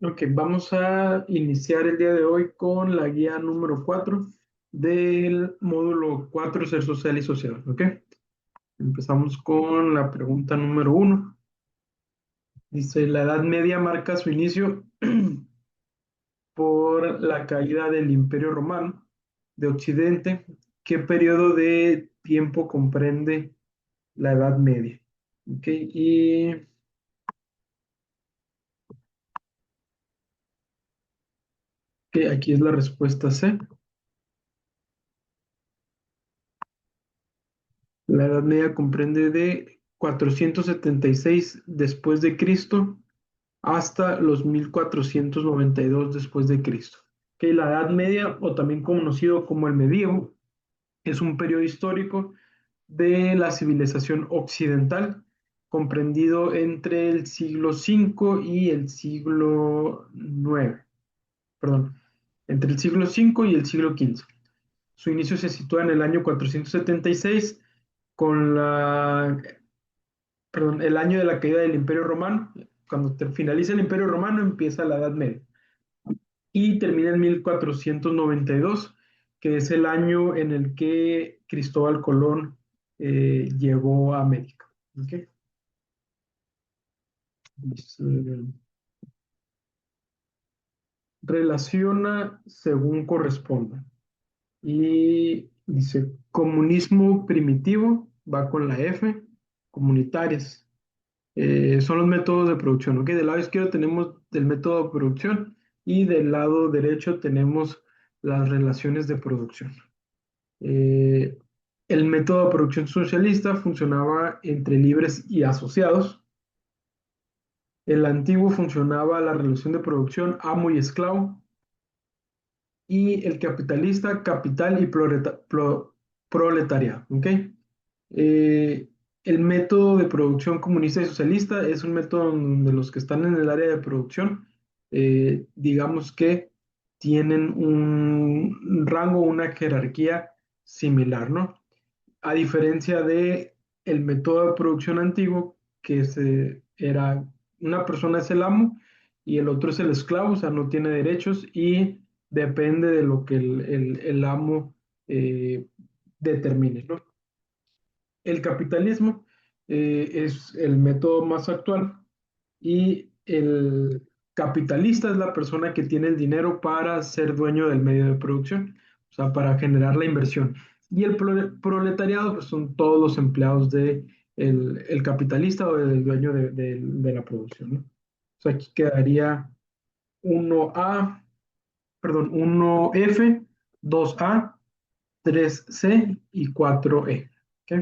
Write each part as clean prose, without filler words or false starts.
Ok, vamos a iniciar el día de hoy con la guía número 4 del módulo 4, Ser Social y Social. Ok, empezamos con la pregunta número 1. Dice, la Edad Media marca su inicio por la caída del Imperio Romano de Occidente. ¿Qué periodo de tiempo comprende la Edad Media? Ok, y aquí es la respuesta C. La Edad Media comprende de 476 después de Cristo hasta los 1492 después de Cristo. Que la Edad Media, o también conocido como el medievo, es un periodo histórico de la civilización occidental, comprendido entre el siglo V y el siglo IX, perdón, entre el siglo V y el siglo XV. Su inicio se sitúa en el año 476 con el año de la caída del Imperio Romano. Cuando finaliza el Imperio Romano empieza la Edad Media y termina en 1492, que es el año en el que Cristóbal Colón llegó a América. ¿Okay? Dice, relaciona según corresponda. Y dice, comunismo primitivo, va con la F, comunitarias. Son los métodos de producción. ¿Ok? Del lado izquierdo tenemos el método de producción y del lado derecho tenemos las relaciones de producción. Eh, el método de producción socialista funcionaba entre libres y asociados. El antiguo funcionaba la relación de producción amo y esclavo. Y el capitalista, capital y proletariado. ¿Ok? Eh, el método de producción comunista y socialista es un método donde los que están en el área de producción, digamos que tienen un rango, una jerarquía similar, ¿no? A diferencia de el método de producción antiguo, que era una persona es el amo y el otro es el esclavo, o sea, no tiene derechos y depende de lo que el amo determine, ¿no? El capitalismo es el método más actual y el capitalista es la persona que tiene el dinero para ser dueño del medio de producción, o sea, para generar la inversión. Y el proletariado pues, son todos los empleados de el capitalista o del dueño de la producción, ¿no? O sea, aquí quedaría 1A, perdón, 1F, 2A, 3C y 4E. ¿Ok?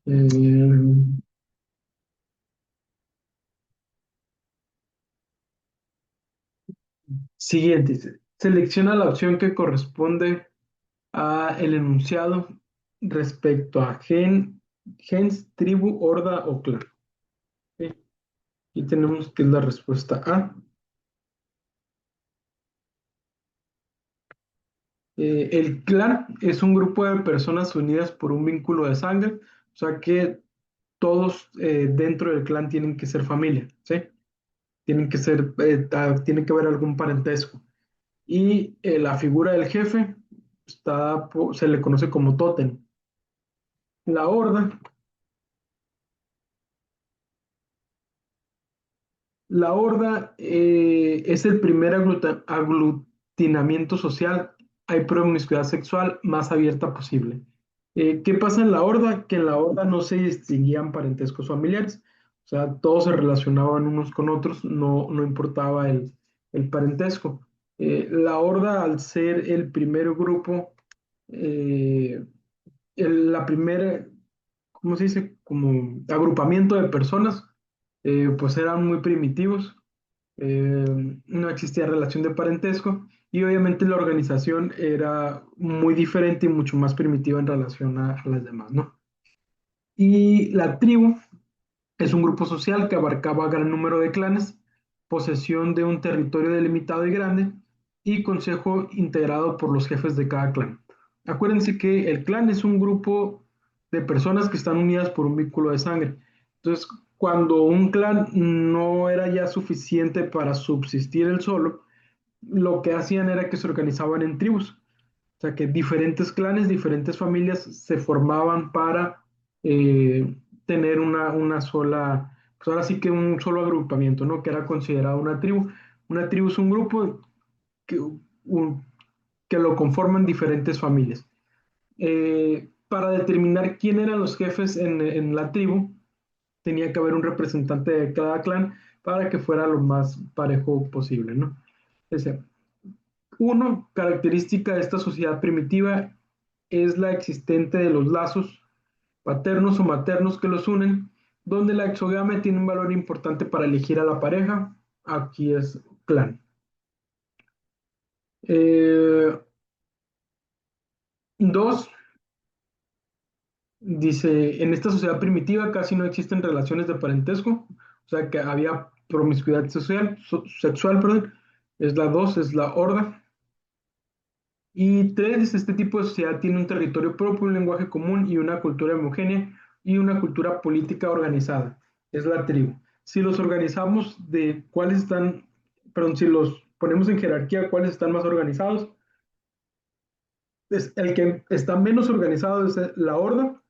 Eh, Siguiente. Selecciona la opción que corresponde a el enunciado respecto a gens, tribu, horda o clan. ¿Ok? Y tenemos que es la respuesta A. El clan es un grupo de personas unidas por un vínculo de sangre, o sea que todos dentro del clan tienen que ser familia, ¿sí? Tienen que ser, tiene que haber algún parentesco. Y la figura del jefe se le conoce como tótem. La horda La horda es el primer aglutinamiento social. Hay promiscuidad sexual más abierta posible. ¿Qué pasa en la horda? Que en la horda no se distinguían parentescos familiares. O sea, todos se relacionaban unos con otros, no importaba el parentesco. La horda, al ser el primer grupo, eh, la primera, ¿cómo se dice? Como agrupamiento de personas, pues eran muy primitivos, no existía relación de parentesco y obviamente la organización era muy diferente y mucho más primitiva en relación a las demás, ¿no? Y la tribu es un grupo social que abarcaba gran número de clanes, posesión de un territorio delimitado y grande y consejo integrado por los jefes de cada clan. Acuérdense que el clan es un grupo de personas que están unidas por un vínculo de sangre. Entonces, cuando un clan no era ya suficiente para subsistir él solo, lo que hacían era que se organizaban en tribus. O sea, que diferentes clanes, diferentes familias se formaban para tener una sola, pues ahora sí que un solo agrupamiento, ¿no? Que era considerado una tribu. Una tribu es un grupo que, que lo conforman diferentes familias. Para determinar quién eran los jefes en la tribu, tenía que haber un representante de cada clan para que fuera lo más parejo posible, ¿no? O sea, uno, característica de esta sociedad primitiva es la existente de los lazos paternos o maternos que los unen, donde la exogamia tiene un valor importante para elegir a la pareja. Aquí es clan. Eh, Dos, dice, en esta sociedad primitiva casi no existen relaciones de parentesco, o sea que había promiscuidad sexual, perdón. Es la dos, es la horda. Y tres, este tipo de sociedad tiene un territorio propio, un lenguaje común y una cultura homogénea y una cultura política organizada. Es la tribu. Si los organizamos de cuáles están, perdón, si los ponemos en jerarquía, cuáles están más organizados, es el que está menos organizado es la horda,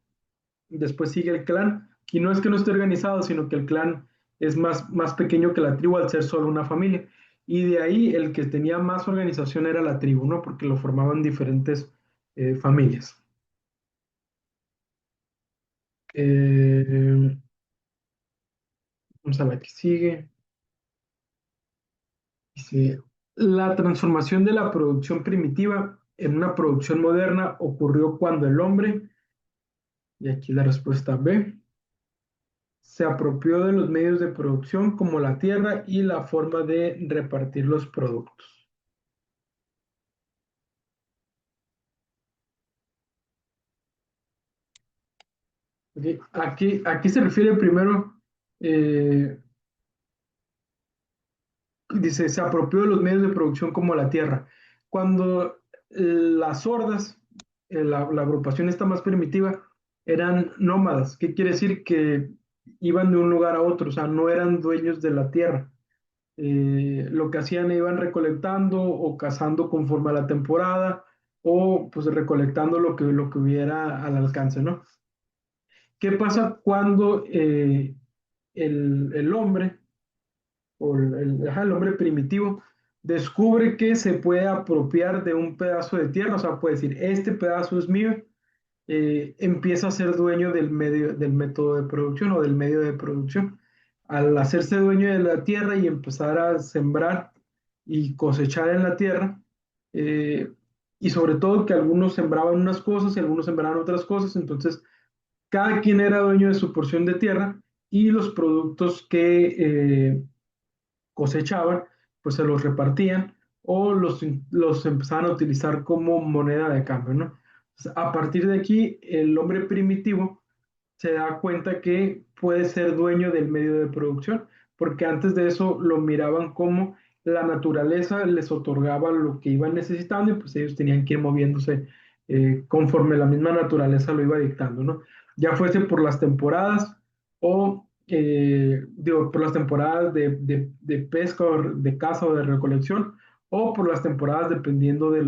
después sigue el clan, y no es que no esté organizado, sino que el clan es más pequeño que la tribu al ser solo una familia. Y de ahí el que tenía más organización era la tribu, ¿no? Porque lo formaban diferentes familias. Eh, Vamos a la que sigue. Dice, la transformación de la producción primitiva en una producción moderna ocurrió cuando el hombre, y aquí la respuesta B, se apropió de los medios de producción como la tierra y la forma de repartir los productos. Ok, aquí se refiere primero, eh, dice, se apropió de los medios de producción como la tierra. Cuando las hordas, la agrupación esta más primitiva, eran nómadas. ¿Qué quiere decir? Que iban de un lugar a otro, o sea, no eran dueños de la tierra. Lo que hacían iban recolectando o cazando conforme a la temporada o pues recolectando lo que hubiera al alcance, ¿no? ¿Qué pasa cuando el hombre o el hombre primitivo descubre que se puede apropiar de un pedazo de tierra? O sea, puede decir, este pedazo es mío, empieza a ser dueño del método de producción o del medio de producción. Al hacerse dueño de la tierra y empezar a sembrar y cosechar en la tierra, eh, y sobre todo que algunos sembraban unas cosas y algunos sembraban otras cosas, entonces cada quien era dueño de su porción de tierra y los productos que cosechaban, pues se los repartían o los empezaban a utilizar como moneda de cambio, ¿no? Entonces, a partir de aquí, el hombre primitivo se da cuenta que puede ser dueño del medio de producción, porque antes de eso lo miraban como la naturaleza les otorgaba lo que iban necesitando y pues ellos tenían que ir moviéndose conforme la misma naturaleza lo iba dictando, ¿no? Ya fuese por las temporadas o, digo, por las temporadas de pesca o de caza o de recolección o por las temporadas dependiendo de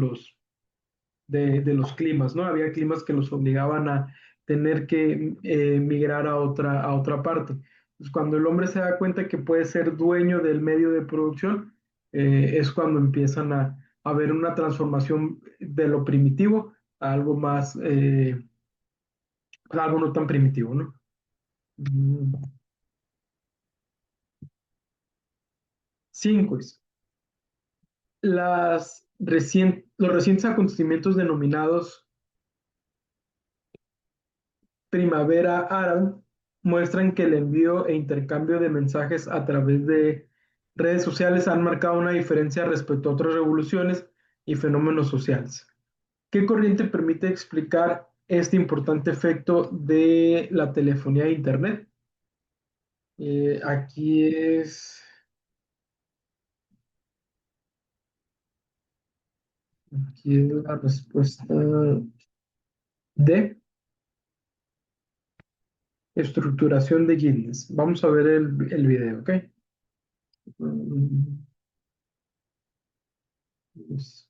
los climas, ¿no? Había climas que los obligaban a tener que migrar a otra parte. Pues cuando el hombre se da cuenta que puede ser dueño del medio de producción, es cuando empiezan a ver una transformación de lo primitivo a algo más, algo no tan primitivo, ¿no? Mm, Cinco es, los recientes acontecimientos denominados Primavera Árabe muestran que el envío e intercambio de mensajes a través de redes sociales han marcado una diferencia respecto a otras revoluciones y fenómenos sociales. ¿Qué corriente permite explicar este importante efecto de la telefonía e Internet? Aquí es la respuesta D. Estructuración de Guinness. Vamos a ver el video, ¿ok? Mm, pues,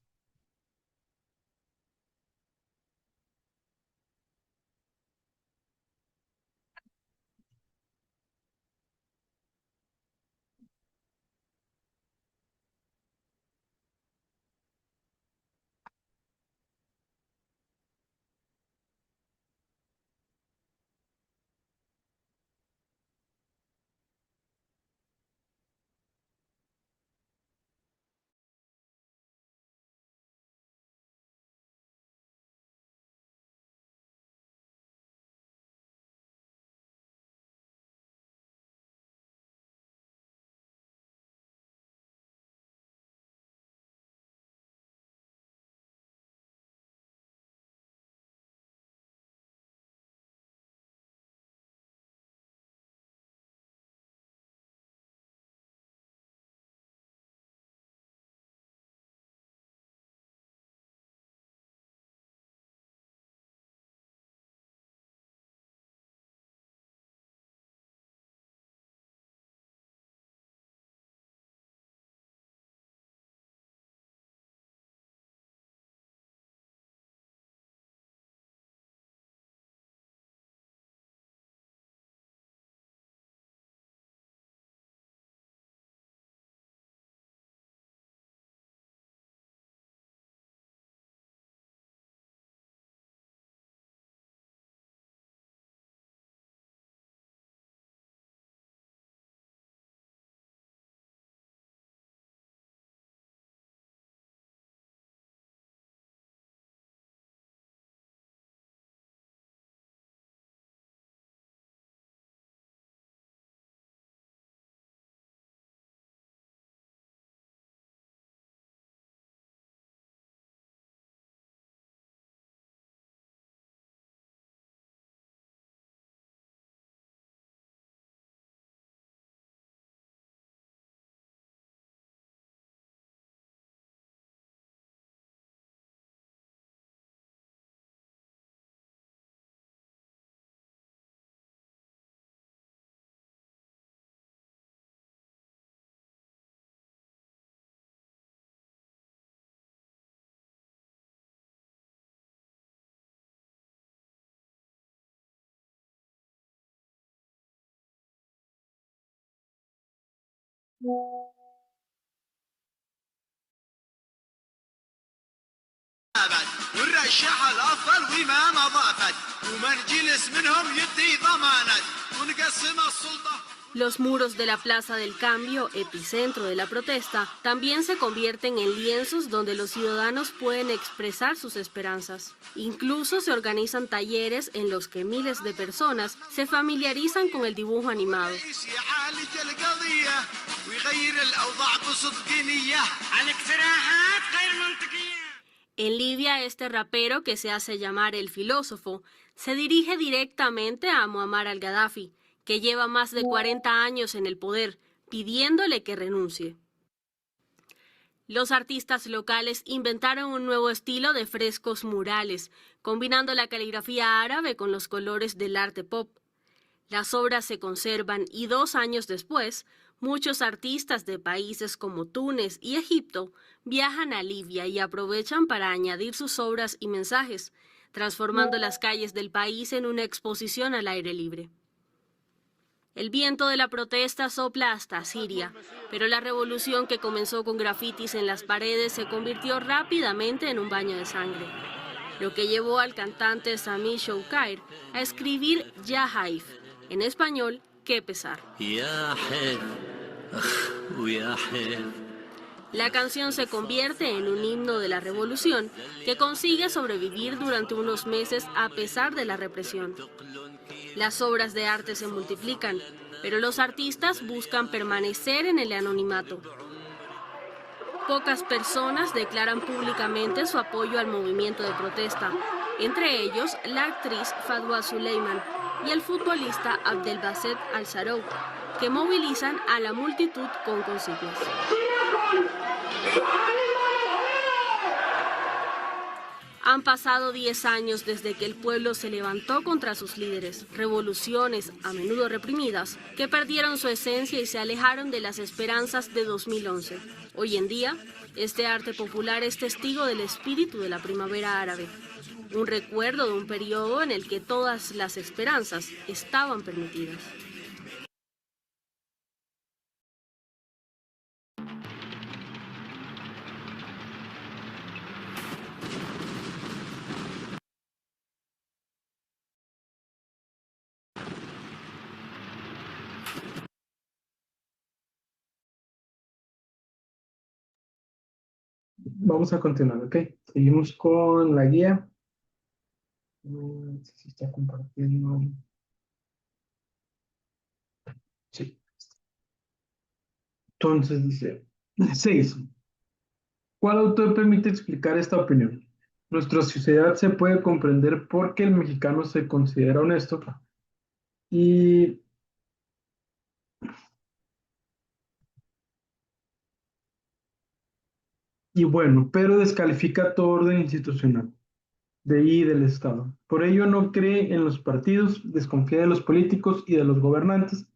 والرشاح الافضل وما اضافت ومن جلس منهم يدي ضمانت ونقسم السلطه. Los muros de la Plaza del Cambio, epicentro de la protesta, también se convierten en lienzos donde los ciudadanos pueden expresar sus esperanzas. Incluso se organizan talleres en los que miles de personas se familiarizan con el dibujo animado. En Libia, este rapero, que se hace llamar el filósofo, se dirige directamente a Muammar al-Gaddafi, que lleva más de 40 años en el poder, pidiéndole que renuncie. Los artistas locales inventaron un nuevo estilo de frescos murales, combinando la caligrafía árabe con los colores del arte pop. Las obras se conservan y 2 años después, muchos artistas de países como Túnez y Egipto viajan a Libia y aprovechan para añadir sus obras y mensajes, transformando las calles del país en una exposición al aire libre. El viento de la protesta sopla hasta Siria, pero la revolución que comenzó con grafitis en las paredes se convirtió rápidamente en un baño de sangre, lo que llevó al cantante Sami Shoukair a escribir Ya Haif, en español, qué pesar. La canción se convierte en un himno de la revolución que consigue sobrevivir durante unos meses a pesar de la represión. Las obras de arte se multiplican, pero los artistas buscan permanecer en el anonimato. Pocas personas declaran públicamente su apoyo al movimiento de protesta, entre ellos la actriz Fadwa Suleiman y el futbolista Abdelbasset Al-Sarou, que movilizan a la multitud con consignas. Han pasado 10 años desde que el pueblo se levantó contra sus líderes, revoluciones, a menudo reprimidas, que perdieron su esencia y se alejaron de las esperanzas de 2011. Hoy en día, este arte popular es testigo del espíritu de la primavera árabe, un recuerdo de un periodo en el que todas las esperanzas estaban permitidas. Vamos a continuar, ¿ok? Seguimos con la guía. No sé si está compartiendo. Sí. Entonces dice, 6. ¿Cuál autor permite explicar esta opinión? Nuestra sociedad se puede comprender porque el mexicano se considera honesto y, y bueno, pero descalifica todo orden institucional de ahí del Estado. Por ello no cree en los partidos, desconfía de los políticos y de los gobernantes,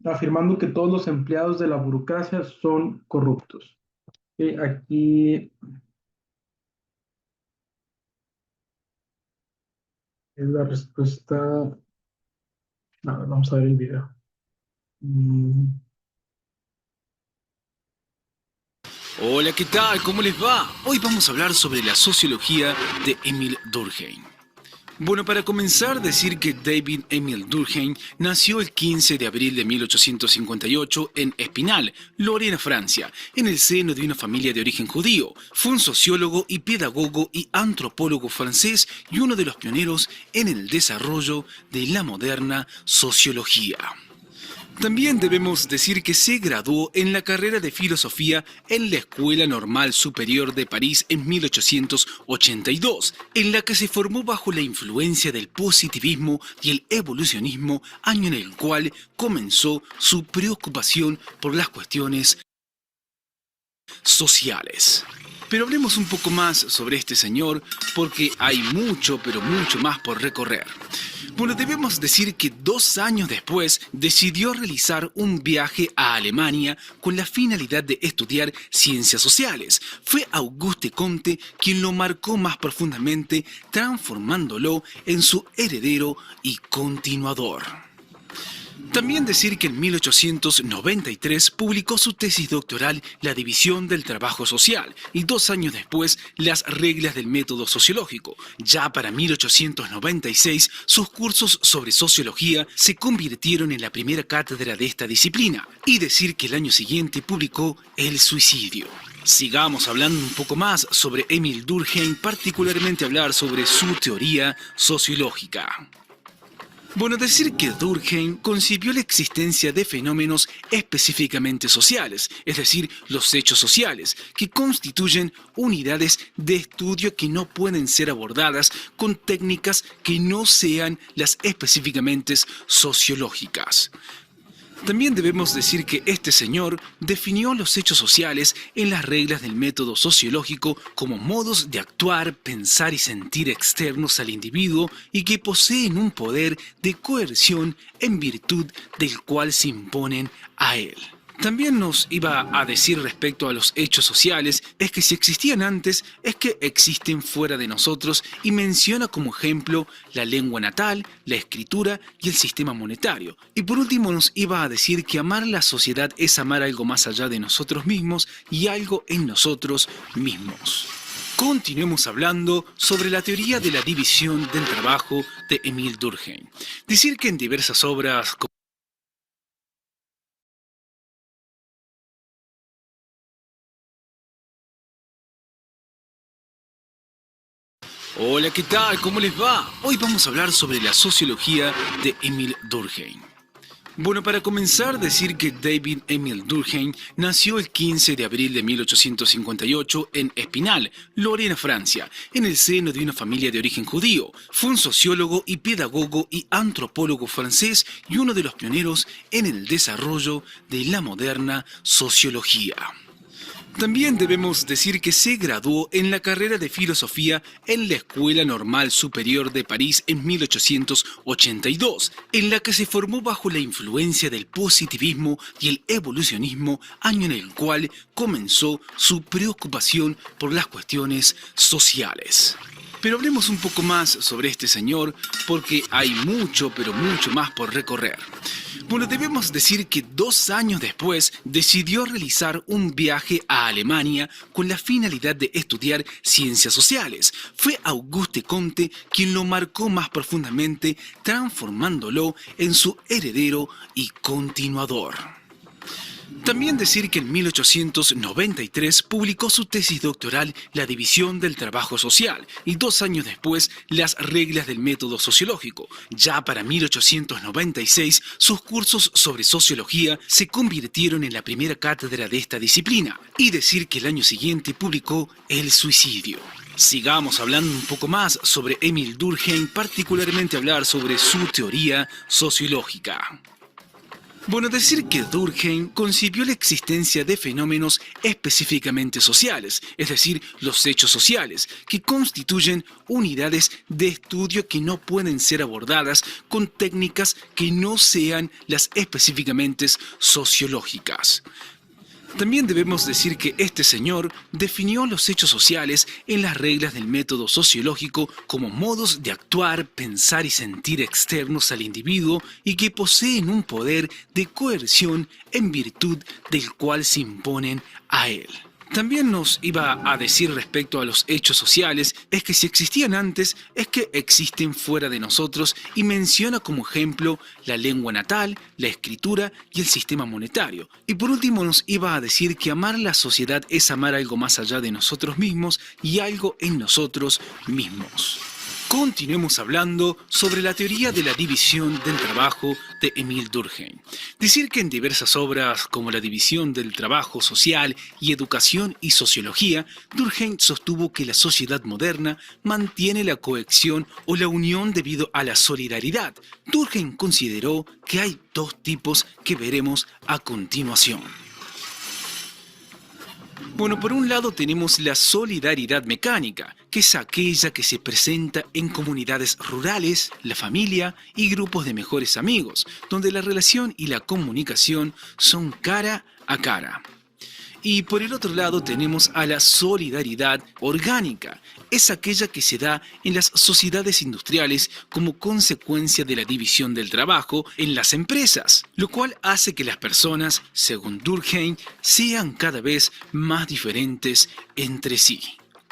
afirmando que todos los empleados de la burocracia son corruptos. Aquí es la respuesta. A ver, vamos a ver el video. Hola, ¿qué tal? ¿Cómo les va? Hoy vamos a hablar sobre la sociología de Émile Durkheim. Bueno, para comenzar, decir que David Émile Durkheim nació el 15 de abril de 1858 en Épinal, Lorena, Francia, en el seno de una familia de origen judío. Fue un sociólogo y pedagogo y antropólogo francés y uno de los pioneros en el desarrollo de la moderna sociología. También debemos decir que se graduó en la carrera de filosofía en la Escuela Normal Superior de París en 1882, en la que se formó bajo la influencia del positivismo y el evolucionismo, año en el cual comenzó su preocupación por las cuestiones sociales. Pero hablemos un poco más sobre este señor, porque hay mucho, pero mucho más por recorrer. Bueno, debemos decir que 2 años después decidió realizar un viaje a Alemania con la finalidad de estudiar ciencias sociales. Fue Auguste Comte quien lo marcó más profundamente, transformándolo en su heredero y continuador. También decir que en 1893 publicó su tesis doctoral La división del trabajo social y 2 años después Las reglas del método sociológico. Ya para 1896 sus cursos sobre sociología se convirtieron en la primera cátedra de esta disciplina y decir que el año siguiente publicó El suicidio. Sigamos hablando un poco más sobre Émile Durkheim, particularmente hablar sobre su teoría sociológica. Bueno, decir que Durkheim concibió la existencia de fenómenos específicamente sociales, es decir, los hechos sociales, que constituyen unidades de estudio que no pueden ser abordadas con técnicas que no sean las específicamente sociológicas. También debemos decir que este señor definió los hechos sociales en las reglas del método sociológico como modos de actuar, pensar y sentir externos al individuo y que poseen un poder de coerción en virtud del cual se imponen a él. También nos iba a decir respecto a los hechos sociales, es que si existían antes, es que existen fuera de nosotros y menciona como ejemplo la lengua natal, la escritura y el sistema monetario. Y por último nos iba a decir que amar la sociedad es amar algo más allá de nosotros mismos y algo en nosotros mismos. Continuemos hablando sobre la teoría de la división del trabajo de Émile Durkheim. Decir que en diversas obras Hola, ¿qué tal? ¿Cómo les va? Hoy vamos a hablar sobre la sociología de Émile Durkheim. Bueno, para comenzar, decir que David Émile Durkheim nació el 15 de abril de 1858 en Épinal, Lorena, Francia, en el seno de una familia de origen judío. Fue un sociólogo y pedagogo y antropólogo francés y uno de los pioneros en el desarrollo de la moderna sociología. También debemos decir que se graduó en la carrera de filosofía en la Escuela Normal Superior de París en 1882, en la que se formó bajo la influencia del positivismo y el evolucionismo, año en el cual comenzó su preocupación por las cuestiones sociales. Pero hablemos un poco más sobre este señor, porque hay mucho, pero mucho más por recorrer. Bueno, debemos decir que 2 años después decidió realizar un viaje a Alemania con la finalidad de estudiar ciencias sociales. Fue Auguste Comte quien lo marcó más profundamente, transformándolo en su heredero y continuador. También decir que en 1893 publicó su tesis doctoral La división del trabajo social y 2 años después Las reglas del método sociológico. Ya para 1896 sus cursos sobre sociología se convirtieron en la primera cátedra de esta disciplina y decir que el año siguiente publicó El suicidio. Sigamos hablando un poco más sobre Émile Durkheim, particularmente hablar sobre su teoría sociológica. Bueno, decir que Durkheim concibió la existencia de fenómenos específicamente sociales, es decir, los hechos sociales, que constituyen unidades de estudio que no pueden ser abordadas con técnicas que no sean las específicamente sociológicas. También debemos decir que este señor definió los hechos sociales en las reglas del método sociológico como modos de actuar, pensar y sentir externos al individuo y que poseen un poder de coerción en virtud del cual se imponen a él. También nos iba a decir respecto a los hechos sociales, es que si existían antes, es que existen fuera de nosotros y menciona como ejemplo la lengua natal, la escritura y el sistema monetario. Y por último nos iba a decir que amar la sociedad es amar algo más allá de nosotros mismos y algo en nosotros mismos. Continuemos hablando sobre la teoría de la división del trabajo de Émile Durkheim. Decir que en diversas obras como La división del trabajo social y Educación y Sociología, Durkheim sostuvo que la sociedad moderna mantiene la cohesión o la unión debido a la solidaridad. Durkheim consideró que hay 2 tipos que veremos a continuación. Bueno, por un lado tenemos la solidaridad mecánica, que es aquella que se presenta en comunidades rurales, la familia y grupos de mejores amigos, donde la relación y la comunicación son cara a cara. Y por el otro lado tenemos a la solidaridad orgánica. Es aquella que se da en las sociedades industriales como consecuencia de la división del trabajo en las empresas, lo cual hace que las personas, según Durkheim, sean cada vez más diferentes entre sí.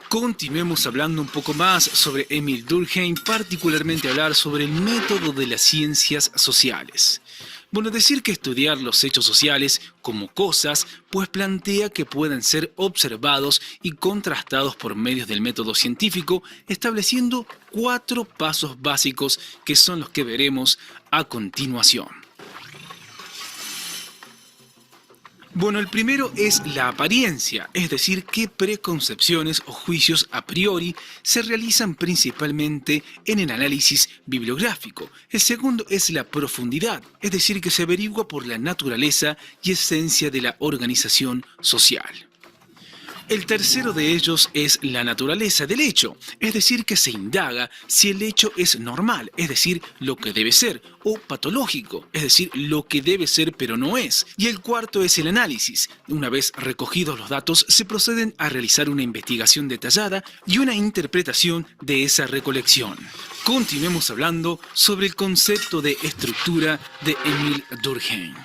Continuemos hablando un poco más sobre Émile Durkheim, particularmente hablar sobre el método de las ciencias sociales. Bueno, decir que estudiar los hechos sociales como cosas, pues plantea que pueden ser observados y contrastados por medios del método científico, estableciendo 4 pasos básicos que son los que veremos a continuación. Bueno, el primero es la apariencia, es decir, qué preconcepciones o juicios a priori se realizan principalmente en el análisis bibliográfico. El segundo es la profundidad, es decir, que se averigua por la naturaleza y esencia de la organización social. El tercero de ellos es la naturaleza del hecho, es decir, que se indaga si el hecho es normal, es decir, lo que debe ser, o patológico, es decir, lo que debe ser pero no es. Y el cuarto es el análisis. Una vez recogidos los datos, se proceden a realizar una investigación detallada y una interpretación de esa recolección. Continuemos hablando sobre el concepto de estructura de Émile Durkheim.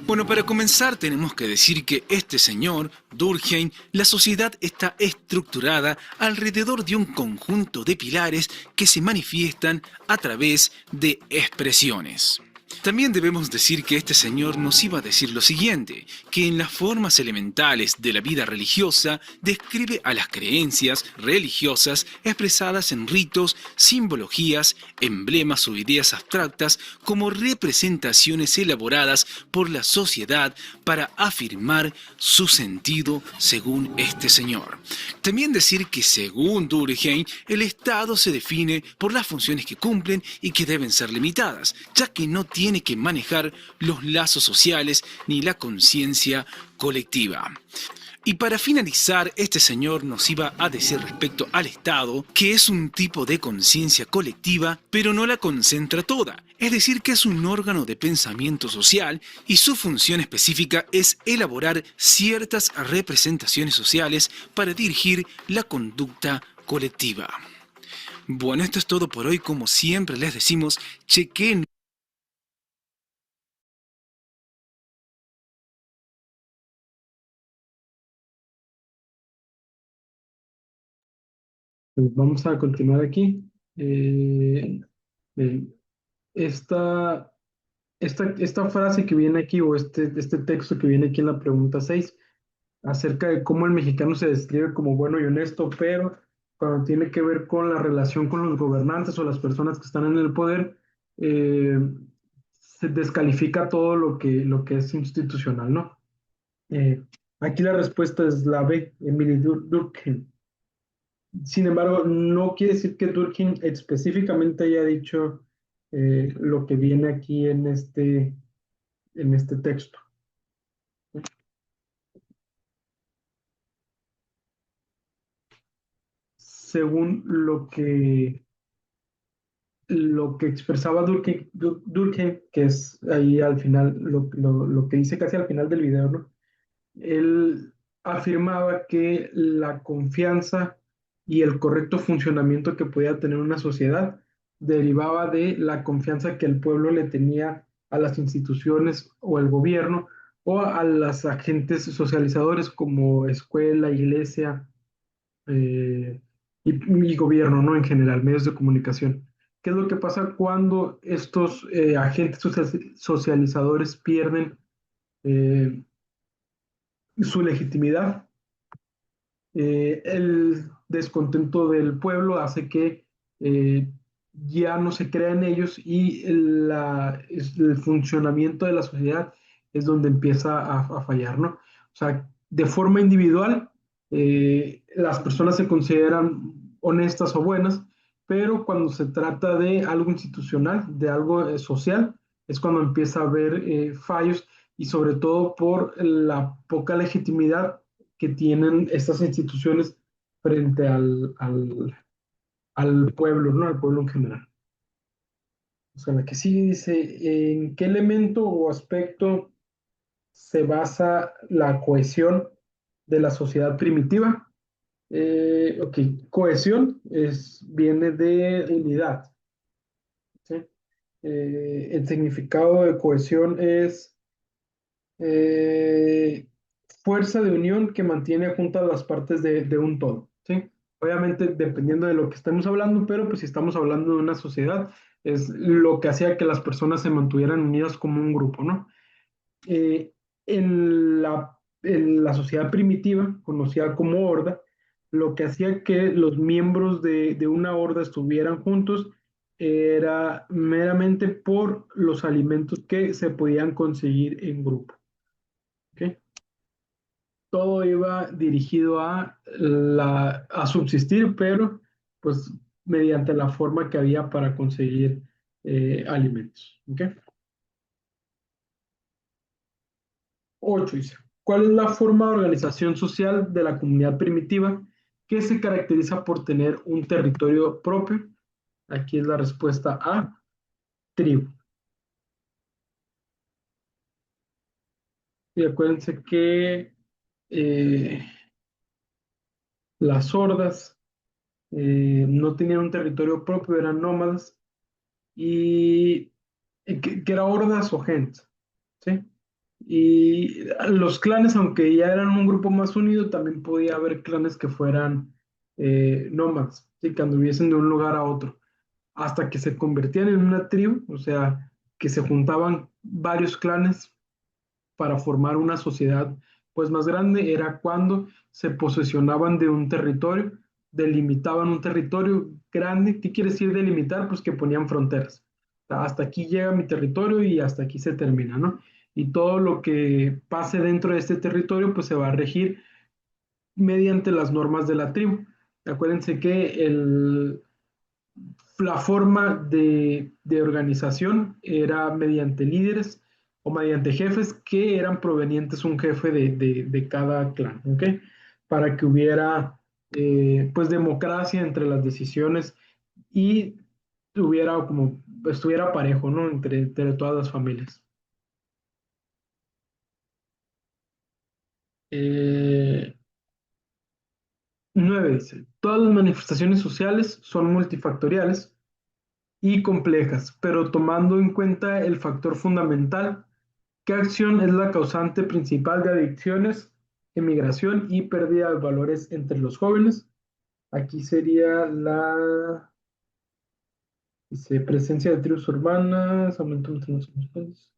Bueno, para comenzar tenemos que decir que este señor, Durkheim, la sociedad está estructurada alrededor de un conjunto de pilares que se manifiestan a través de expresiones. También debemos decir que este señor nos iba a decir lo siguiente, que en las formas elementales de la vida religiosa describe a las creencias religiosas expresadas en ritos, simbologías, emblemas o ideas abstractas como representaciones elaboradas por la sociedad para afirmar su sentido según este señor. También decir que según Durkheim, el Estado se define por las funciones que cumplen y que deben ser limitadas, ya que no tiene que manejar los lazos sociales ni la conciencia colectiva. Y para finalizar, este señor nos iba a decir respecto al Estado que es un tipo de conciencia colectiva, pero no la concentra toda. Es decir, que es un órgano de pensamiento social y su función específica es elaborar ciertas representaciones sociales para dirigir la conducta colectiva. Bueno, esto es todo por hoy. Como siempre les decimos, chequen. Pues vamos a continuar aquí. Eh, esta, esta frase que viene aquí, o este texto que viene aquí en la pregunta 6 acerca de cómo el mexicano se describe como bueno y honesto, pero cuando tiene que ver con la relación con los gobernantes o las personas que están en el poder, eh, se descalifica todo lo que es institucional, ¿no? Eh, Aquí la respuesta es la B, Emily Durkheim. Sin embargo, no quiere decir que Durkheim específicamente haya dicho lo que viene aquí en este texto. Según lo que expresaba Durkheim, que es ahí al final, lo que dice casi al final del video, ¿no? Él afirmaba que la confianza y el correcto funcionamiento que podía tener una sociedad derivaba de la confianza que el pueblo le tenía a las instituciones o el gobierno o a los agentes socializadores como escuela, iglesia, y gobierno, ¿no? En general, medios de comunicación. ¿Qué es lo que pasa cuando estos agentes socializadores pierden eh, su legitimidad? El descontento del pueblo hace que ya no se crea en ellos y el funcionamiento de la sociedad es donde empieza a fallar, ¿no? O sea, de forma individual, las personas se consideran honestas o buenas, pero cuando se trata de algo institucional, de algo social, es cuando empieza a haber fallos y sobre todo por la poca legitimidad que tienen estas instituciones frente al pueblo, ¿no? Al pueblo en general. O sea, la que sigue dice, ¿en qué elemento o aspecto se basa la cohesión de la sociedad primitiva? Ok, cohesión viene de unidad, ¿sí? El significado de cohesión es eh, fuerza de unión que mantiene juntas las partes de un todo, ¿sí? Obviamente dependiendo de lo que estemos hablando, pero pues si estamos hablando de una sociedad, es lo que hacía que las personas se mantuvieran unidas como un grupo, ¿no? Eh, en la sociedad primitiva, conocida como horda, lo que hacía que los miembros de una horda estuvieran juntos era meramente por los alimentos que se podían conseguir en grupo. ¿Ok? Todo iba dirigido a subsistir, pero pues mediante la forma que había para conseguir alimentos. ¿Ok? 8 dice, ¿cuál es la forma de organización social de la comunidad primitiva que se caracteriza por tener un territorio propio? Aquí es la respuesta A, tribu. Y acuérdense que eh, las hordas no tenían un territorio propio, eran nómadas y que era hordas o gente, ¿sí? Y los clanes, aunque ya eran un grupo más unido, también podía haber clanes que fueran nómadas, ¿sí? Que anduviesen de un lugar a otro, hasta que se convertían en una tribu, o sea, que se juntaban varios clanes para formar una sociedad pues más grande, era cuando se posesionaban de un territorio, delimitaban un territorio grande. ¿Qué quiere decir delimitar? Pues que ponían fronteras. Hasta aquí llega mi territorio y hasta aquí se termina, ¿no? Y todo lo que pase dentro de este territorio pues se va a regir mediante las normas de la tribu. Acuérdense que la forma de organización era mediante líderes o mediante jefes que eran provenientes un jefe de cada clan, ¿ok? Para que hubiera pues democracia entre las decisiones y hubiera como estuviera parejo, ¿no? Entre todas las familias. 9 dice, todas las manifestaciones sociales son multifactoriales y complejas, pero tomando en cuenta el factor fundamental, ¿qué acción es la causante principal de adicciones, emigración y pérdida de valores entre los jóvenes? Aquí sería la dice, presencia de tribus urbanas, aumento de los homosexuales,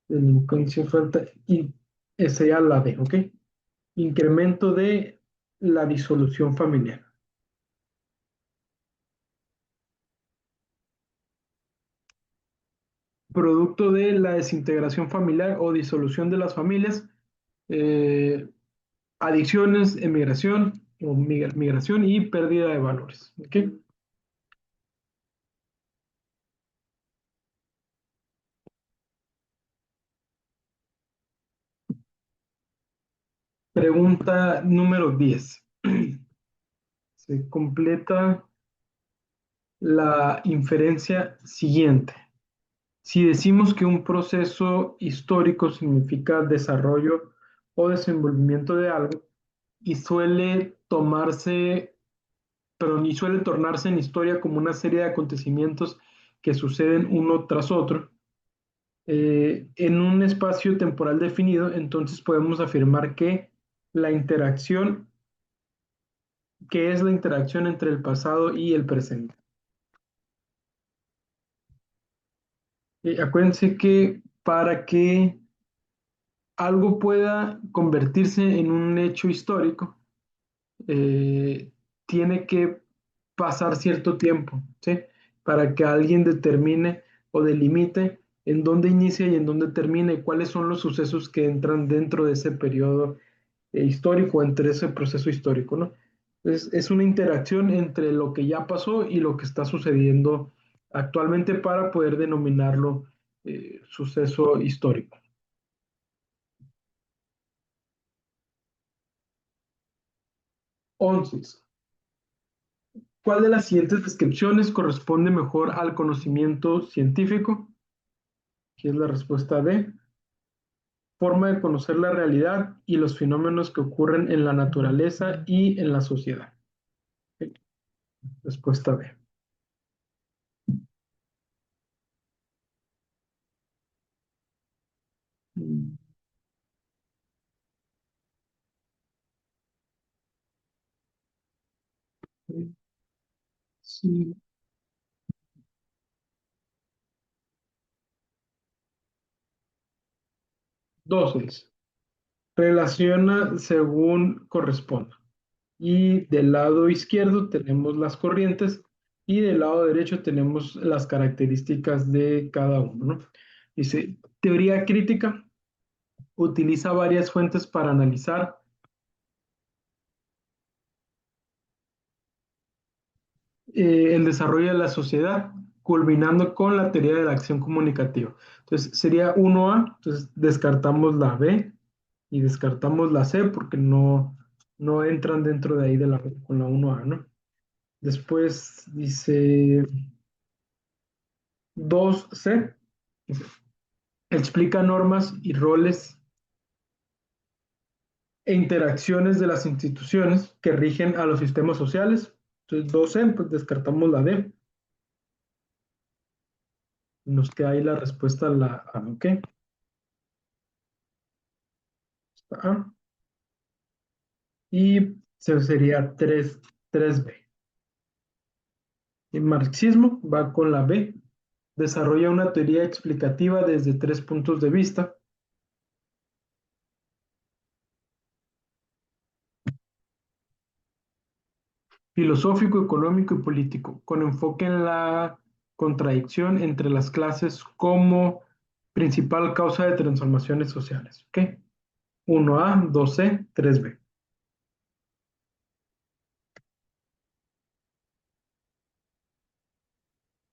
delincuencia, falta, y esa ya la D, ¿ok? Incremento de la disolución familiar. Producto de la desintegración familiar o disolución de las familias, eh, adicciones, emigración o migración y pérdida de valores. ¿Ok? Pregunta número 10. Se completa la inferencia siguiente. Si decimos que un proceso histórico significa desarrollo o desenvolvimiento de algo y suele tomarse, pero ni suele tornarse en historia como una serie de acontecimientos que suceden uno tras otro, en un espacio temporal definido, entonces podemos afirmar que la interacción, que es la interacción entre el pasado y el presente. Acuérdense que para que algo pueda convertirse en un hecho histórico, eh, tiene que pasar cierto tiempo, ¿sí? Para que alguien determine o delimite en dónde inicia y en dónde termina y cuáles son los sucesos que entran dentro de ese periodo histórico, entre ese proceso histórico, ¿no? Es una interacción entre lo que ya pasó y lo que está sucediendo actualmente para poder denominarlo suceso histórico. 11. ¿Cuál de las siguientes descripciones corresponde mejor al conocimiento científico? Aquí es la respuesta D. Forma de conocer la realidad y los fenómenos que ocurren en la naturaleza y en la sociedad. Ok, respuesta B. Mm, sí. 12. Relaciona según corresponda. Y del lado izquierdo tenemos las corrientes y del lado derecho tenemos las características de cada uno, ¿no? Dice, teoría crítica utiliza varias fuentes para analizar el desarrollo de la sociedad, culminando con la teoría de la acción comunicativa. Entonces, sería 1A, entonces descartamos la B y descartamos la C porque no entran dentro de ahí con la 1A, ¿no? Después dice 2C, explica normas y roles e interacciones de las instituciones que rigen a los sistemas sociales. Entonces, 2C, pues descartamos la D. Nos queda ahí la respuesta a la A, ¿ok? A. Y sería 3B. El marxismo va con la B. Desarrolla una teoría explicativa desde 3 puntos de vista. Filosófico, económico y político, con enfoque en la contradicción entre las clases como principal causa de transformaciones sociales. ¿Ok? 1A, 2C, 3B.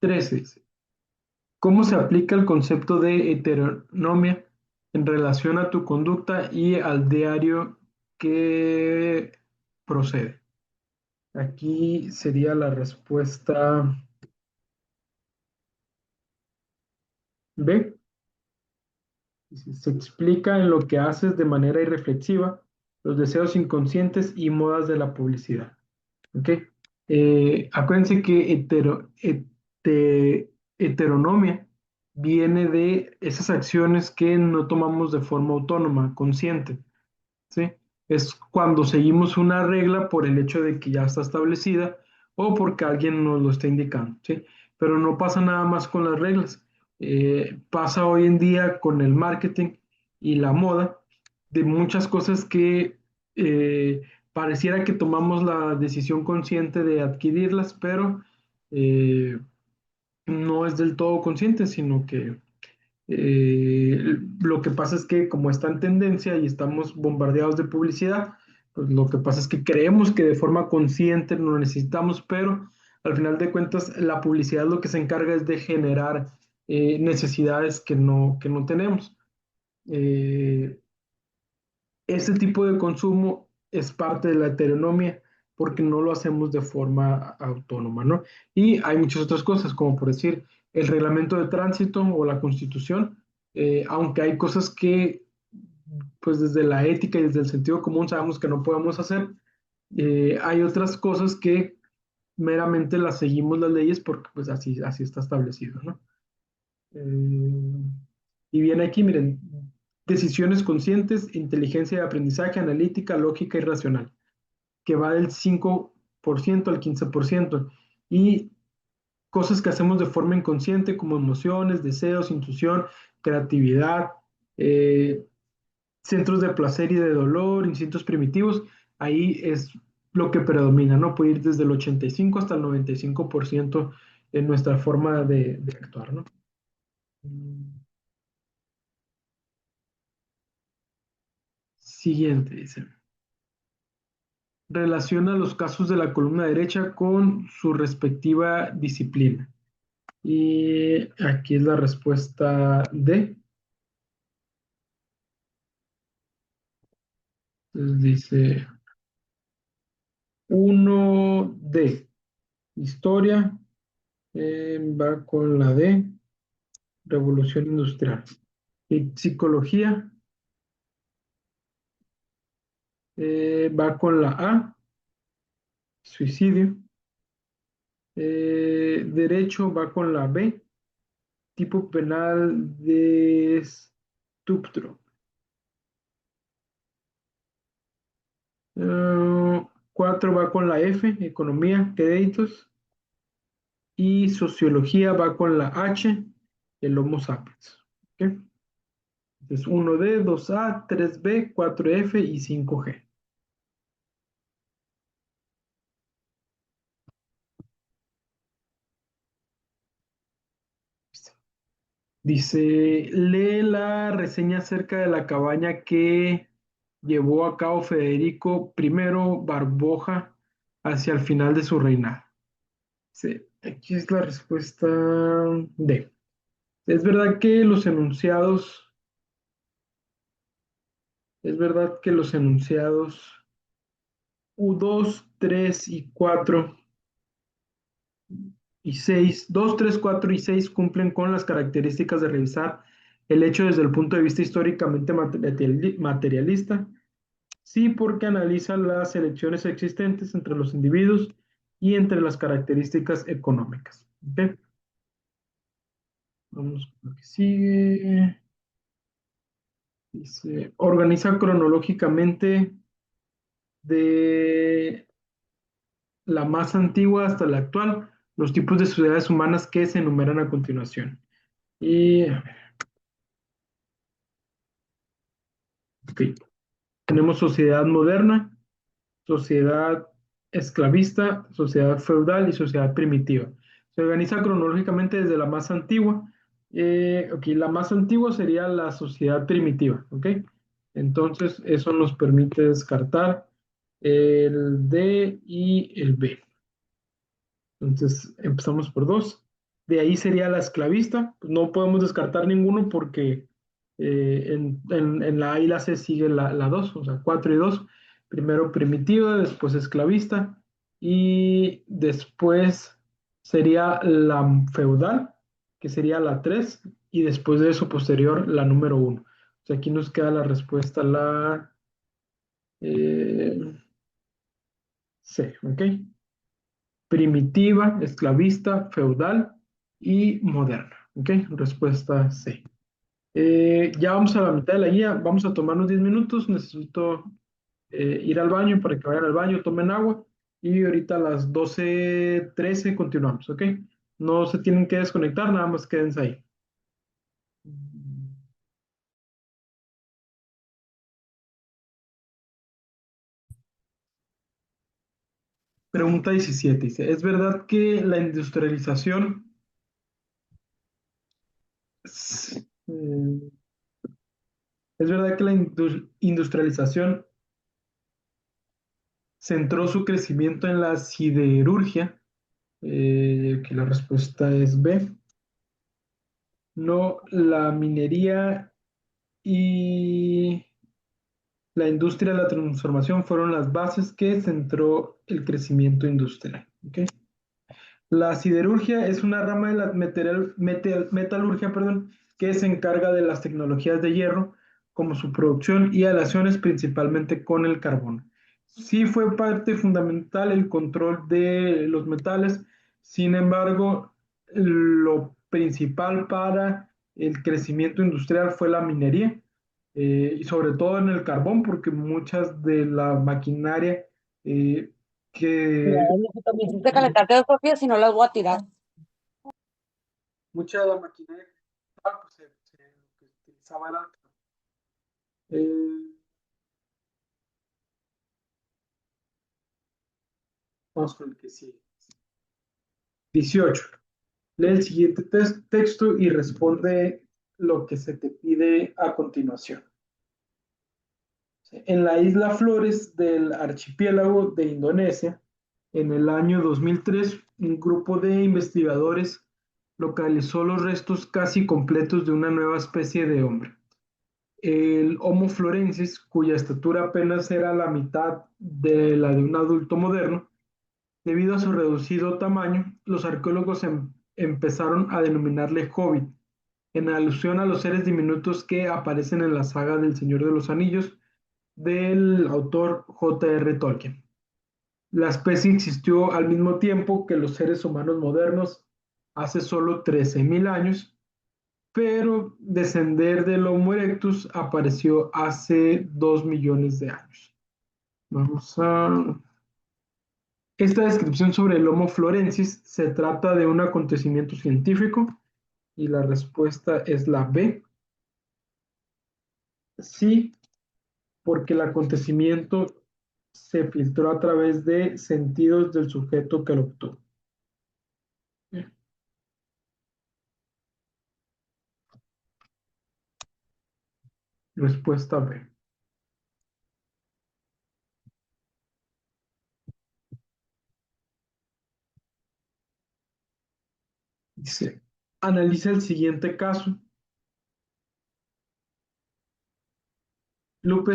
13. ¿Cómo se aplica el concepto de heteronomia en relación a tu conducta y al diario que procede. Aquí sería la respuesta B. Se explica en lo que haces de manera irreflexiva los deseos inconscientes y modas de la publicidad. ¿Ok? Acuérdense que heteronomia viene de esas acciones que no tomamos de forma autónoma, consciente. ¿Sí? Es cuando seguimos una regla por el hecho de que ya está establecida o porque alguien nos lo está indicando, ¿sí? Pero no pasa nada más con las reglas. Pasa hoy en día con el marketing y la moda de muchas cosas que eh, pareciera que tomamos la decisión consciente de adquirirlas, pero eh, no es del todo consciente, sino que lo que pasa es que como está en tendencia y estamos bombardeados de publicidad, pues lo que pasa es que creemos que de forma consciente no lo necesitamos, pero al final de cuentas la publicidad lo que se encarga es de generar necesidades que no tenemos. Eh, este tipo de consumo es parte de la heteronomia porque no lo hacemos de forma autónoma, ¿no? Y hay muchas otras cosas, como por decir el reglamento de tránsito o la constitución, aunque hay cosas que, pues desde la ética y desde el sentido común sabemos que no podemos hacer, hay otras cosas que meramente las seguimos las leyes porque pues así está establecido, ¿no? Eh, y viene aquí, miren, decisiones conscientes, inteligencia de aprendizaje, analítica, lógica y racional, que va del 5% al 15%. Y cosas que hacemos de forma inconsciente, como emociones, deseos, intuición, creatividad, eh, centros de placer y de dolor, instintos primitivos, ahí es lo que predomina, ¿no? Puede ir desde el 85 hasta el 95% en nuestra forma de actuar, ¿no? Siguiente, dice. Relaciona los casos de la columna derecha con su respectiva disciplina. Y aquí es la respuesta D. Entonces dice 1D. Historia va con la D. Revolución industrial. Y psicología va con la A. Suicidio. Derecho va con la B. Tipo penal de estupro. 4 va con la F, economía, créditos, y sociología va con la H, el Homo sapiens. ¿Ok? Entonces 1D, 2A, 3B, 4F y 5G. Dice, lee la reseña acerca de la cabaña que llevó a cabo Federico I Barboja hacia el final de su reinado. Sí, aquí es la respuesta D. Es verdad que los enunciados, es verdad que los enunciados U2, 3 y 4 y 6, 2, 3, 4 y 6 cumplen con las características de revisar el hecho desde el punto de vista históricamente materialista. Sí, porque analiza las elecciones existentes entre los individuos y entre las características económicas. ¿Okay? Vamos con lo que sigue. Dice, organiza cronológicamente de la más antigua hasta la actual los tipos de sociedades humanas que se enumeran a continuación. Y okay. Tenemos sociedad moderna, sociedad esclavista, sociedad feudal y sociedad primitiva. Se organiza cronológicamente desde la más antigua. La más antigua sería la sociedad primitiva. ¿Okay? Entonces, eso nos permite descartar el D y el B. Entonces, empezamos por 2. De ahí sería la esclavista. Pues no podemos descartar ninguno porque En la A y la C sigue la 2, o sea, 4 y 2. Primero primitiva, después esclavista y después sería la feudal, que sería la 3 y después de eso posterior la número uno. O sea, aquí nos queda la respuesta, la eh, C, ¿ok? Primitiva, esclavista, feudal y moderna, ¿ok? Respuesta C. Ya vamos a la mitad de la guía, vamos a tomarnos 10 minutos, necesito ir al baño para que vayan al baño, tomen agua y ahorita a las 12:13 continuamos, ¿ok? No se tienen que desconectar, nada más quédense ahí. Pregunta 17 dice, ¿es verdad que la industrialización, es verdad que la industrialización centró su crecimiento en la siderurgia? Que la respuesta es B. No, la minería y la industria de la transformación fueron las bases que centró el crecimiento industrial. ¿Ok? La siderurgia es una rama de la metalurgia, perdón, que se encarga de las tecnologías de hierro, como su producción y aleaciones principalmente con el carbón. Sí fue parte fundamental el control de los metales, sin embargo, lo principal para el crecimiento industrial fue la minería, y sobre todo en el carbón, porque muchas de la maquinaria que No, necesito me hiciste calentarte dos tortillas si no las voy a tirar. mucha de la maquinaria pues, lo que utilizaba era eh, vamos con el que sigue. 18. Lee el siguiente texto y responde lo que se te pide a continuación. En la isla Flores del archipiélago de Indonesia, en el año 2003, un grupo de investigadores localizó los restos casi completos de una nueva especie de hombre, el Homo florensis, cuya estatura apenas era la mitad de la de un adulto moderno. Debido a su reducido tamaño, los arqueólogos empezaron a denominarle Hobbit, en alusión a los seres diminutos que aparecen en la saga del Señor de los Anillos del autor J.R. Tolkien. La especie existió al mismo tiempo que los seres humanos modernos hace solo 13.000 años, pero descender del Homo erectus apareció hace 2 millones de años. Vamos a... Esta descripción sobre el Homo florensis se trata de un acontecimiento científico y la respuesta es la B. Sí, porque el acontecimiento se filtró a través de sentidos del sujeto que lo obtuvo. Respuesta B. Dice, analiza el siguiente caso. Lupe,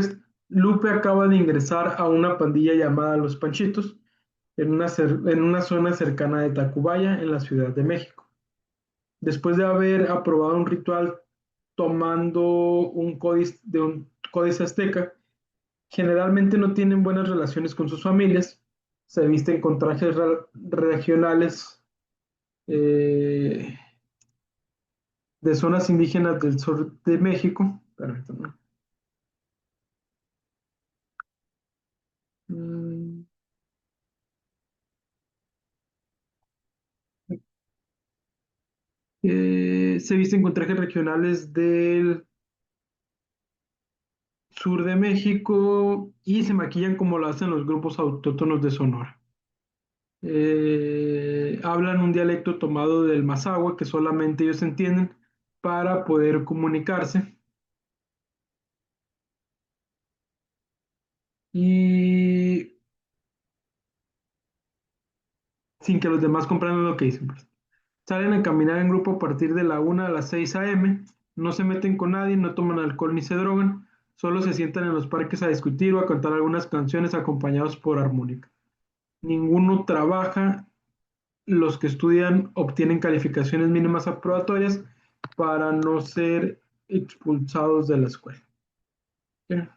Lupe acaba de ingresar a una pandilla llamada Los Panchitos en una zona cercana de Tacubaya, en la Ciudad de México. Después de haber aprobado un ritual tomando un códice azteca, generalmente no tienen buenas relaciones con sus familias, se visten con trajes regionales eh, de zonas indígenas del sur de México. Permítanme. Mm, Se visten con trajes regionales del sur de México y se maquillan como lo hacen los grupos autóctonos de Sonora. Hablan un dialecto tomado del Mazahua que solamente ellos entienden para poder comunicarse y sin que los demás comprendan lo que dicen, pues. Salen a caminar en grupo a partir de la 1 a las 6 a.m. No se meten con nadie, no toman alcohol ni se drogan, solo se sientan en los parques a discutir o a cantar algunas canciones acompañados por armónica. Ninguno trabaja, los que estudian obtienen calificaciones mínimas aprobatorias para no ser expulsados de la escuela. Bien.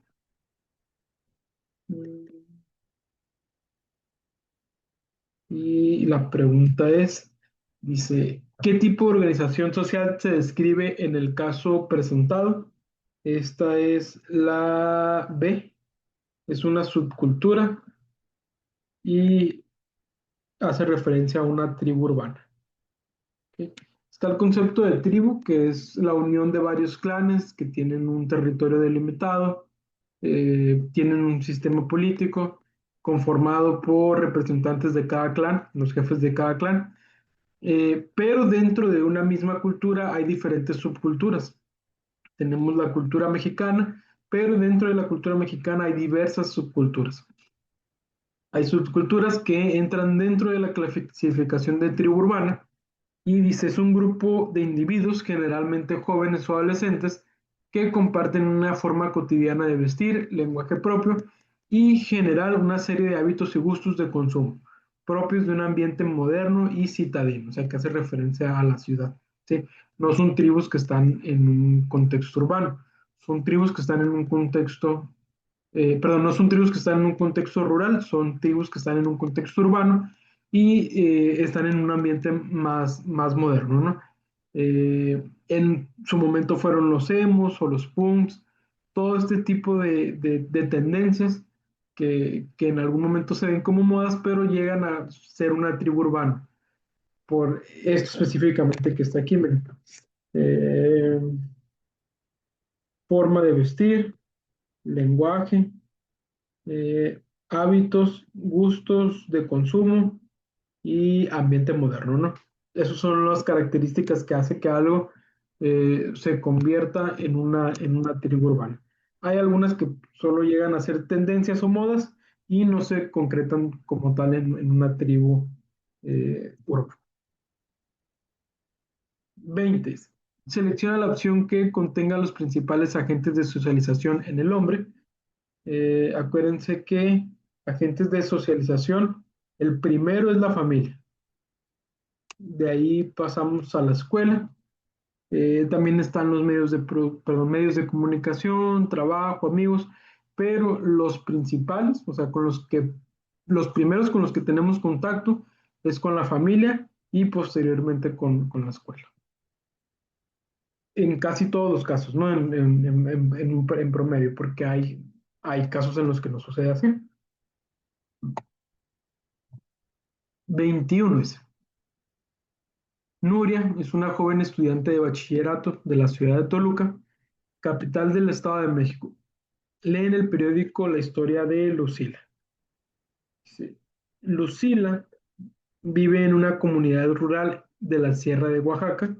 Y la pregunta es, dice, ¿qué tipo de organización social se describe en el caso presentado? Esta es la B, es una subcultura y hace referencia a una tribu urbana. ¿Ok? Está el concepto de tribu, que es la unión de varios clanes que tienen un territorio delimitado, tienen un sistema político conformado por representantes de cada clan, los jefes de cada clan, pero dentro de una misma cultura hay diferentes subculturas. Tenemos la cultura mexicana, pero dentro de la cultura mexicana hay diversas subculturas. Hay subculturas que entran dentro de la clasificación de tribu urbana y dice es un grupo de individuos, generalmente jóvenes o adolescentes, que comparten una forma cotidiana de vestir, lenguaje propio y generar una serie de hábitos y gustos de consumo propios de un ambiente moderno y citadino, o sea, que hace referencia a la ciudad. ¿Sí? No son tribus que están en un contexto urbano, son tribus que están en un contexto, perdón, no son tribus que están en un contexto rural, son tribus que están en un contexto urbano y están en un ambiente más moderno, ¿no? En su momento fueron los emos o los punks, todo este tipo de tendencias que en algún momento se ven como modas, pero llegan a ser una tribu urbana, por esto específicamente que está aquí, miren. Eh, Forma de vestir, lenguaje, hábitos, gustos de consumo y ambiente moderno, ¿no? Esas son las características que hace que algo se convierta en una tribu urbana. Hay algunas que solo llegan a ser tendencias o modas y no se concretan como tal en una tribu urbana. 20. Selecciona la opción que contenga los principales agentes de socialización en el hombre. Acuérdense que agentes de socialización, el primero es la familia. De ahí pasamos a la escuela. También están los medios de comunicación, trabajo, amigos, pero los principales, o sea, los primeros con los que tenemos contacto es con la familia y posteriormente con la escuela. En casi todos los casos, ¿no? En promedio, porque hay casos en los que no sucede así. 21 es. Nuria es una joven estudiante de bachillerato de la ciudad de Toluca, capital del Estado de México. Lee en el periódico la historia de Lucila. Sí. Lucila vive en una comunidad rural de la Sierra de Oaxaca,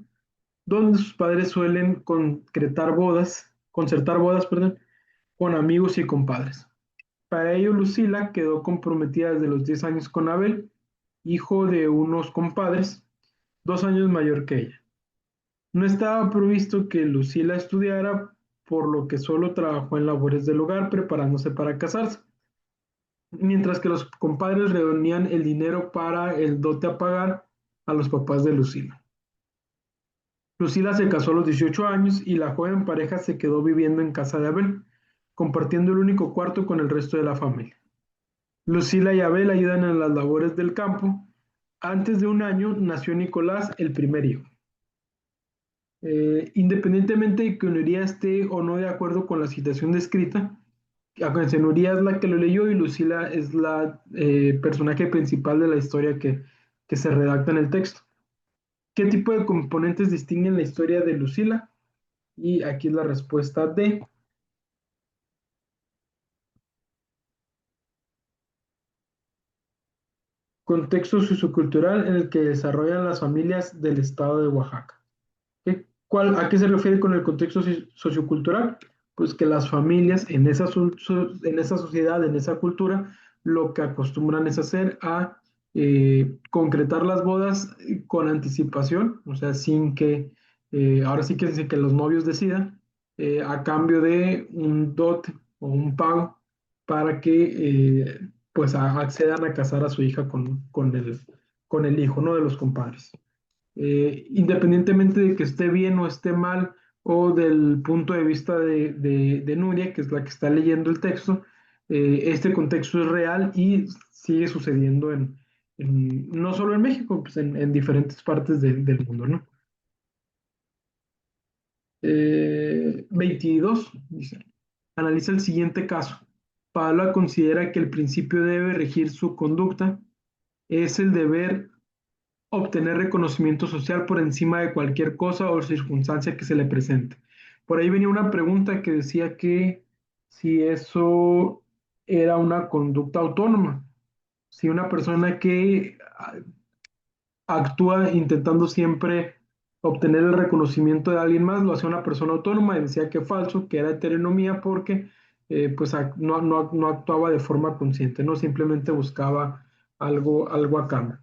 donde sus padres suelen concertar bodas, perdón, con amigos y compadres. Para ello, Lucila quedó comprometida desde los 10 años con Abel, hijo de unos compadres, 2 años mayor que ella. No estaba previsto que Lucila estudiara, por lo que solo trabajó en labores del hogar preparándose para casarse, mientras que los compadres reunían el dinero para el dote a pagar a los papás de Lucila. Lucila se casó a los 18 años y la joven pareja se quedó viviendo en casa de Abel, compartiendo el único cuarto con el resto de la familia. Lucila y Abel ayudan en las labores del campo. Antes de un año nació Nicolás, el primer hijo. Independientemente de que Nuria esté o no de acuerdo con la citación descrita, acuérdense, Nuria es la que lo leyó y Lucila es la personaje principal de la historia que se redacta en el texto. ¿Qué tipo de componentes distinguen la historia de Lucila? Y aquí es la respuesta D. Contexto sociocultural en el que desarrollan las familias del estado de Oaxaca. ¿A qué se refiere con el contexto sociocultural? Pues que las familias en esa sociedad, en esa cultura, lo que acostumbran es hacer concretar las bodas con anticipación, o sea, sin que ahora sí que dice que los novios decidan, a cambio de un dote o un pago para que pues accedan a casar a su hija con el hijo, ¿no? De los compadres. Independientemente de que esté bien o esté mal, o del punto de vista de Nuria, que es la que está leyendo el texto, este contexto es real y sigue sucediendo no solo en México, pues en diferentes partes del mundo, ¿no? 22, dice, analiza el siguiente caso. Paula considera que el principio debe regir su conducta, es el deber obtener reconocimiento social por encima de cualquier cosa o circunstancia que se le presente. Por ahí venía una pregunta que decía que si eso era una conducta autónoma, si una persona que actúa intentando siempre obtener el reconocimiento de alguien más, lo hacía una persona autónoma y decía que falso, que era heteronomía porque pues no actuaba de forma consciente, no simplemente buscaba algo a cambio.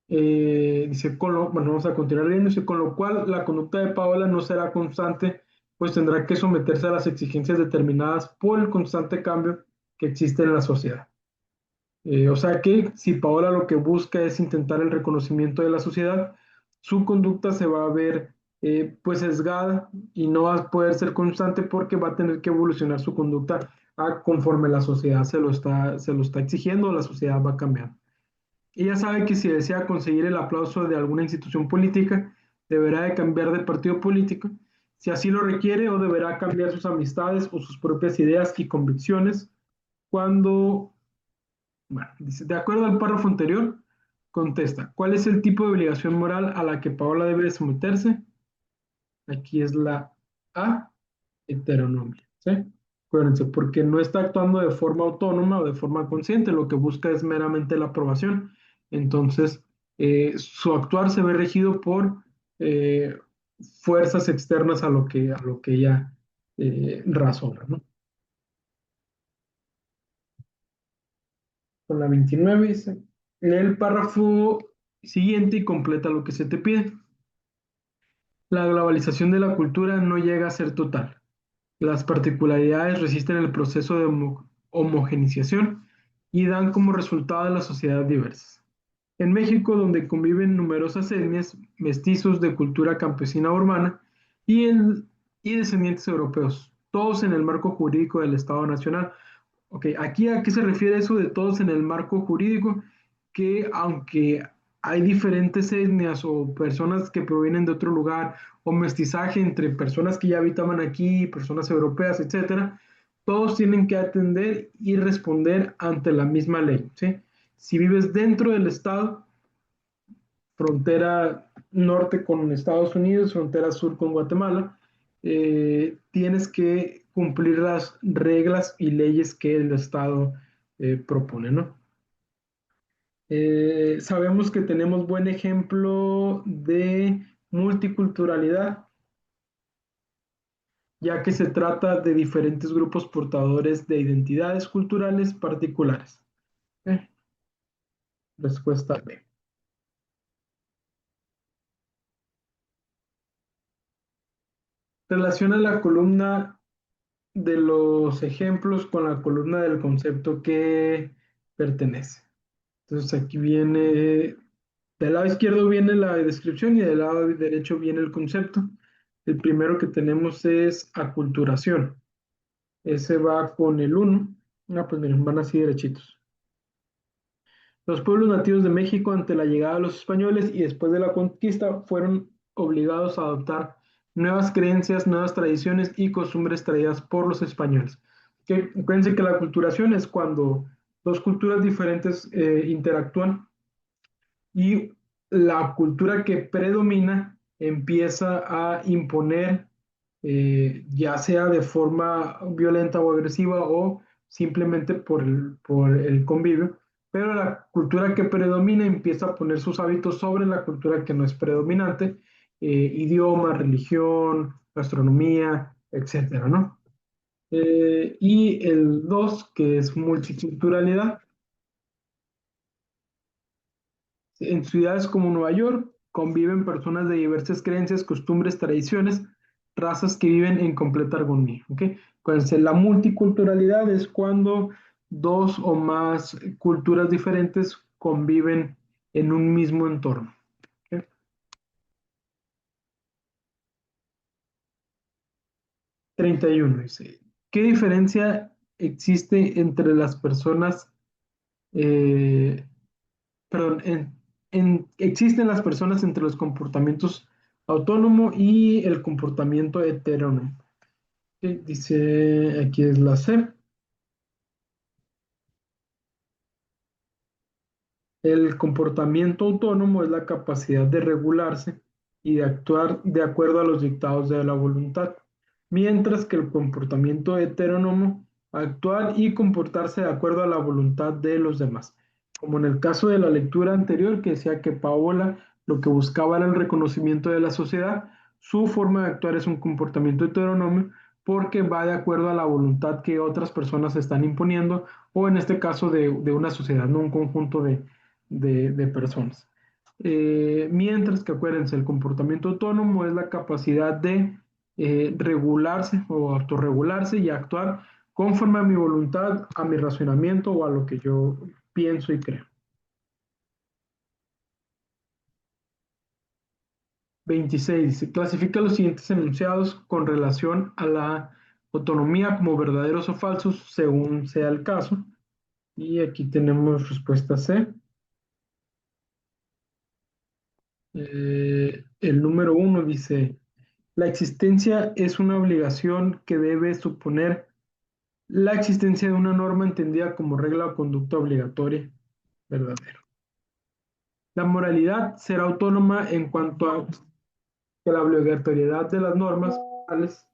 Dice, bueno, vamos a continuar leyendo, dice, con lo cual la conducta de Paola no será constante, pues tendrá que someterse a las exigencias determinadas por el constante cambio que existe en la sociedad. O sea que si Paola lo que busca es intentar el reconocimiento de la sociedad, su conducta se va a ver pues sesgada y no va a poder ser constante porque va a tener que evolucionar su conducta conforme la sociedad se lo está exigiendo, la sociedad va a cambiar. Ella sabe que si desea conseguir el aplauso de alguna institución política, deberá de cambiar de partido político, si así lo requiere, o deberá cambiar sus amistades o sus propias ideas y convicciones cuando, bueno, dice, de acuerdo al párrafo anterior, contesta, ¿cuál es el tipo de obligación moral a la que Paola debe someterse? Aquí es la A, heteronomia, ¿sí? Acuérdense, porque no está actuando de forma autónoma o de forma consciente, lo que busca es meramente la aprobación. Entonces, su actuar se ve regido por eh, fuerzas externas a lo que ella razona, ¿no? Con la 29 dice, lee el párrafo siguiente y completa lo que se te pide. La globalización de la cultura no llega a ser total. Las particularidades resisten el proceso de homogeneización y dan como resultado a la sociedad diversas. En México, donde conviven numerosas etnias, mestizos de cultura campesina urbana y, y descendientes europeos, todos en el marco jurídico del Estado Nacional. Ok, aquí a qué se refiere eso de todos en el marco jurídico, que aunque hay diferentes etnias o personas que provienen de otro lugar, o mestizaje entre personas que ya habitaban aquí, personas europeas, etcétera, todos tienen que atender y responder ante la misma ley, ¿sí? Si vives dentro del Estado, frontera norte con Estados Unidos, frontera sur con Guatemala, tienes que cumplir las reglas y leyes que el Estado propone, ¿no? Sabemos que tenemos buen ejemplo de multiculturalidad, ya que se trata de diferentes grupos portadores de identidades culturales particulares. Eh, Respuesta B. Relaciona la columna de los ejemplos con la columna del concepto que pertenece. Entonces aquí viene, del lado izquierdo viene la descripción y del lado derecho viene el concepto. El primero que tenemos es aculturación. Ese va con el 1. Ah, pues miren, van así derechitos. Los pueblos nativos de México ante la llegada de los españoles y después de la conquista fueron obligados a adoptar nuevas creencias, nuevas tradiciones y costumbres traídas por los españoles. Acuérdense que la aculturación es cuando dos culturas diferentes interactúan y la cultura que predomina empieza a imponer, ya sea de forma violenta o agresiva o simplemente por el convivio, pero la cultura que predomina empieza a poner sus hábitos sobre la cultura que no es predominante, idioma, religión, gastronomía, etcétera, ¿no? Y el 2 que es multiculturalidad. En ciudades como Nueva York, conviven personas de diversas creencias, costumbres, tradiciones, razas que viven en completa armonía. ¿Ok? Acuérdense, la multiculturalidad es cuando dos o más culturas diferentes conviven en un mismo entorno. ¿Ok? 31 dice, ¿qué diferencia existe entre las personas, eh, perdón, existen las personas entre los comportamientos autónomo y el comportamiento heterónomo? Ok, dice, aquí es la C. El comportamiento autónomo es la capacidad de regularse y de actuar de acuerdo a los dictados de la voluntad, mientras que el comportamiento heterónomo, actuar y comportarse de acuerdo a la voluntad de los demás. Como en el caso de la lectura anterior, que decía que Paola lo que buscaba era el reconocimiento de la sociedad, su forma de actuar es un comportamiento heterónomo porque va de acuerdo a la voluntad que otras personas están imponiendo, o en este caso de una sociedad, no un conjunto de personas. Mientras que acuérdense, el comportamiento autónomo es la capacidad de regularse o autorregularse y actuar conforme a mi voluntad, a mi razonamiento o a lo que yo pienso y creo. 26. Se clasifica los siguientes enunciados con relación a la autonomía como verdaderos o falsos según sea el caso. Y aquí tenemos respuesta C. El número 1 dice, la existencia es una obligación que debe suponer la existencia de una norma entendida como regla o conducta obligatoria. Verdadero. La moralidad será autónoma en cuanto a que la obligatoriedad de las normas morales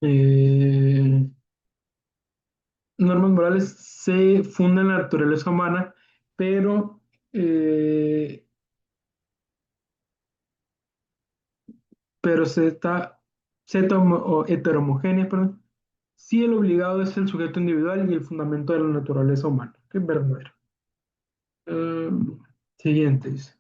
eh, normas morales se fundan en la naturaleza humana, pero eh, Z o heteromogénea, perdón, si el obligado es el sujeto individual y el fundamento de la naturaleza humana, que es verdadero. Eh, Siguiente dice.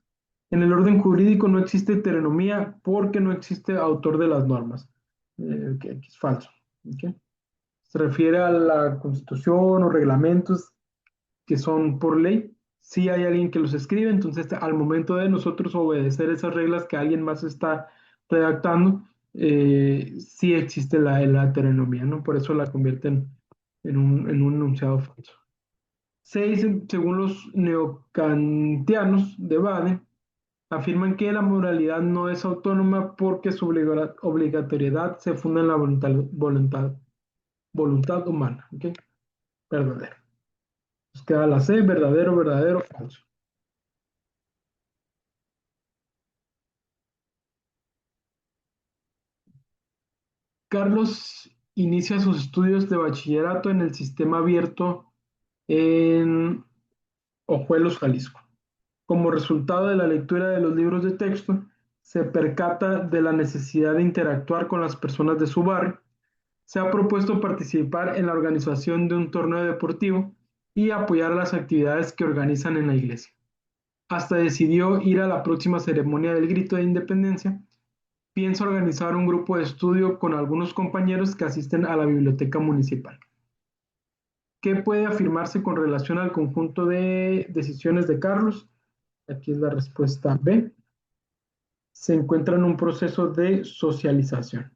En el orden jurídico no existe heteronomía porque no existe autor de las normas, que aquí es falso. ¿Ok? Se refiere a la constitución o reglamentos que son por ley. Si hay alguien que los escribe, entonces al momento de nosotros obedecer esas reglas que alguien más está redactando, sí existe la heteronomía, ¿no? Por eso la convierten en un enunciado falso. 6, según los neocantianos de Baden, afirman que la moralidad no es autónoma porque su obligatoriedad se funda en la voluntad humana. ¿Ok? Verdadero. Nos queda la C, verdadero, verdadero, falso. Carlos inicia sus estudios de bachillerato en el sistema abierto en Ojuelos, Jalisco. Como resultado de la lectura de los libros de texto, se percata de la necesidad de interactuar con las personas de su barrio. Se ha propuesto participar en la organización de un torneo deportivo y apoyar las actividades que organizan en la iglesia. Hasta decidió ir a la próxima ceremonia del Grito de Independencia. Piensa organizar un grupo de estudio con algunos compañeros que asisten a la biblioteca municipal. ¿Qué puede afirmarse con relación al conjunto de decisiones de Carlos? Aquí es la respuesta B. Se encuentra en un proceso de socialización.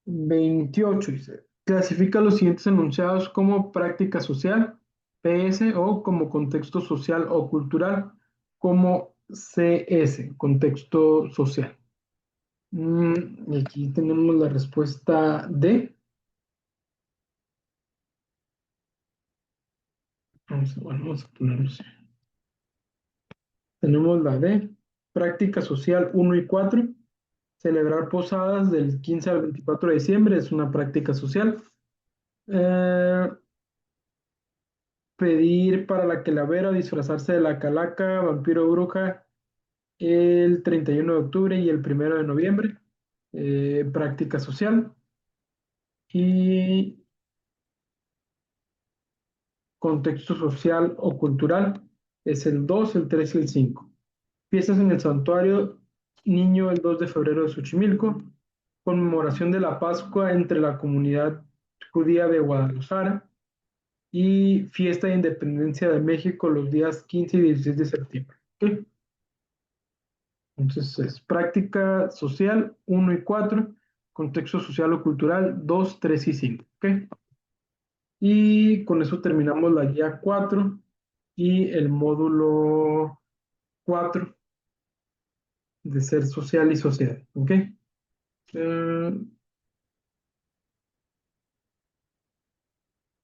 28 dice, clasifica los siguientes enunciados como práctica social, PS, o como contexto social o cultural, como CS, contexto social. Y aquí tenemos la respuesta D. Vamos a ponerlo así. Tenemos la D, práctica social 1 y 4. Celebrar posadas del 15 al 24 de diciembre es una práctica social. Eh, Pedir para la calavera, disfrazarse de la calaca, vampiro o bruja el 31 de octubre y el 1 de noviembre. Práctica social. Y contexto social o cultural es el 2, el 3 y el 5. Fiestas en el santuario Niño el 2 de febrero de Xochimilco. Conmemoración de la Pascua entre la comunidad judía de Guadalajara. Y fiesta de independencia de México los días 15 y 16 de septiembre. ¿Ok? Entonces es práctica social 1 y 4, contexto social o cultural 2, 3 y 5. ¿Ok? Y con eso terminamos la guía 4 y el módulo 4 de ser social y sociedad. ¿Ok?